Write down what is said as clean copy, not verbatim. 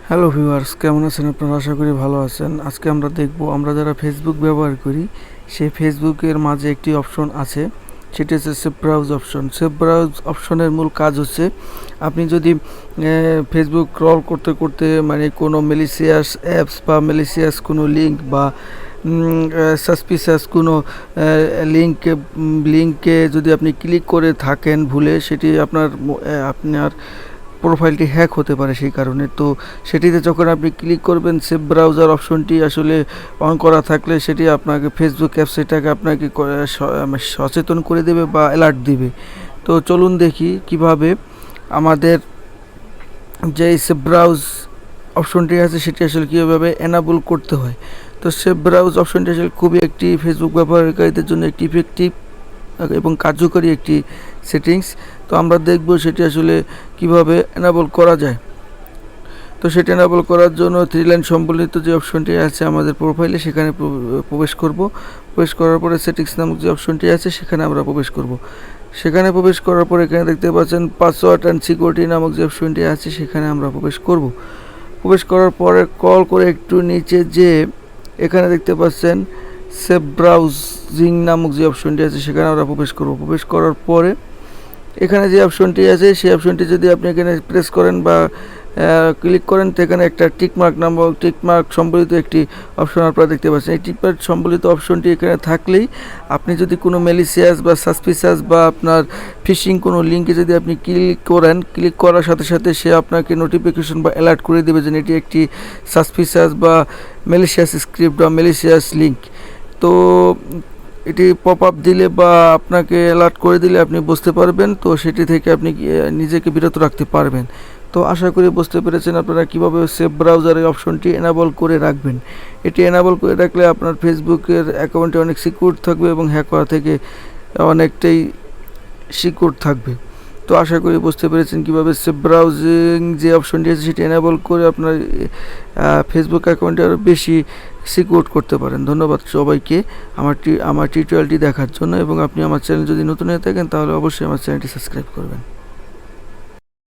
Hello viewers, কেমন আছেন আপনারা? আশা করি ভালো আছেন। আজকে আমরা দেখব, আমরা যারা ফেসবুক ব্যবহার করি সেই ফেসবুকের মাঝে একটি অপশন আছে, সেটি হচ্ছে save browse option. Save browse অপশনের মূল কাজ হচ্ছে, আপনি যদি ফেসবুক ক্রল করতে করতে মানে কোনো ম্যালিসিয়াস অ্যাপস বা ম্যালিসিয়াস কোনো লিঙ্ক বা সাসপিশাস কোনো লিঙ্কে যদি আপনি ক্লিক করে থাকেন ভুলে, সেটি আপনার প্রোফাইলটি হ্যাক হতে পারে সেই কারণে। তো সেটিতে যখন আপনি ক্লিক করবেন, সেভ ব্রাউজার অপশনটি আসলে অন করা থাকলে সেটি আপনাকে ফেসবুক অ্যাপ সেটাকে আপনাকে সচেতন করে দেবে বা অ্যালার্ট দিবে। তো চলুন দেখি কিভাবে আমাদের যে সেভ ব্রাউজ অপশনটি আছে সেটি আসলে কীভাবে এনাবল করতে হয়। তো সেভ ব্রাউজ অপশনটি আসলে খুবই একটি ফেসবুক ব্যবহারকারীদের জন্য একটি ইফেক্টিভ এবং কার্যকরী একটি সেটিংস। তো আমরা দেখব সেটি আসলে কিভাবে এনাবল করা যায়। তো সেটি এনাবল করার জন্য 3 লাইন সম্বলিত যে অপশনটি আছে আমাদের প্রোফাইলে, সেখানে প্রবেশ করব। প্রবেশ করার পরে সেটিংস নামক যে অপশনটি আছে সেখানে আমরা প্রবেশ করব। সেখানে প্রবেশ করার পরে এখানে দেখতে পাচ্ছেন পাসওয়ার্ড অ্যান্ড সিকিউরিটি নামক যে অপশনটি আছে সেখানে আমরা প্রবেশ করব। প্রবেশ করার পরে কল করে একটু নিচে যে এখানে দেখতে পাচ্ছেন সেভ ব্রাউজিং নামক যে অপশনটি আছে সেখানে আমরা প্রবেশ করব। প্রবেশ করার পরে এখানে যে অপশনটি আছে সেই অপশনটি যদি আপনি এখানে প্রেস করেন বা ক্লিক করেন, তো এখানে একটা টিকমার্ক সম্বলিত একটি অপশন আপনারা দেখতে পাচ্ছেন। এই টিকমার্ক সম্বলিত অপশনটি এখানে থাকলেই আপনি যদি কোনো ম্যালিসিয়াস বা সাসপিশাস বা আপনার ফিশিং কোনো লিঙ্কে যদি আপনি ক্লিক করার সাথে সাথে সে আপনাকে নোটিফিকেশন বা অ্যালার্ট করে দেবে যে এটি একটি সাসপিশাস বা ম্যালিসিয়াস স্ক্রিপ্ট বা ম্যালিসিয়াস লিঙ্ক। তো এটি পপ আপ দিলে বা আপনাকে অ্যালার্ট করে দিলে আপনি বুঝতে পারবেন, তো সেটি থেকে আপনি নিজেকে বিরত রাখতে পারবেন। তো আশা করি বুঝতে পেরেছেন আপনারা কীভাবে সেভ ব্রাউজারের অপশনটি এনাবল করে রাখবেন। এটি এনাবল করে রাখলে আপনার ফেসবুকের অ্যাকাউন্টে অনেক সিকিউর থাকবে এবং হ্যাক করা থেকে অনেকটাই সিকিউর থাকবে। তো আশা করি বুঝতে পেরেছেন কীভাবে সেভ ব্রাউজিং যে অপশনটি আছে সেটি এনাবল করে আপনার ফেসবুক অ্যাকাউন্টে আরও বেশি সিকিউর করতে পারেন। ধন্যবাদ সবাইকে আমার টিউটোরিয়ালটি দেখার জন্য, এবং আপনি আমার চ্যানেল যদি নতুন হয়ে থাকেন তাহলে অবশ্যই আমার চ্যানেলটি সাবস্ক্রাইব করবেন।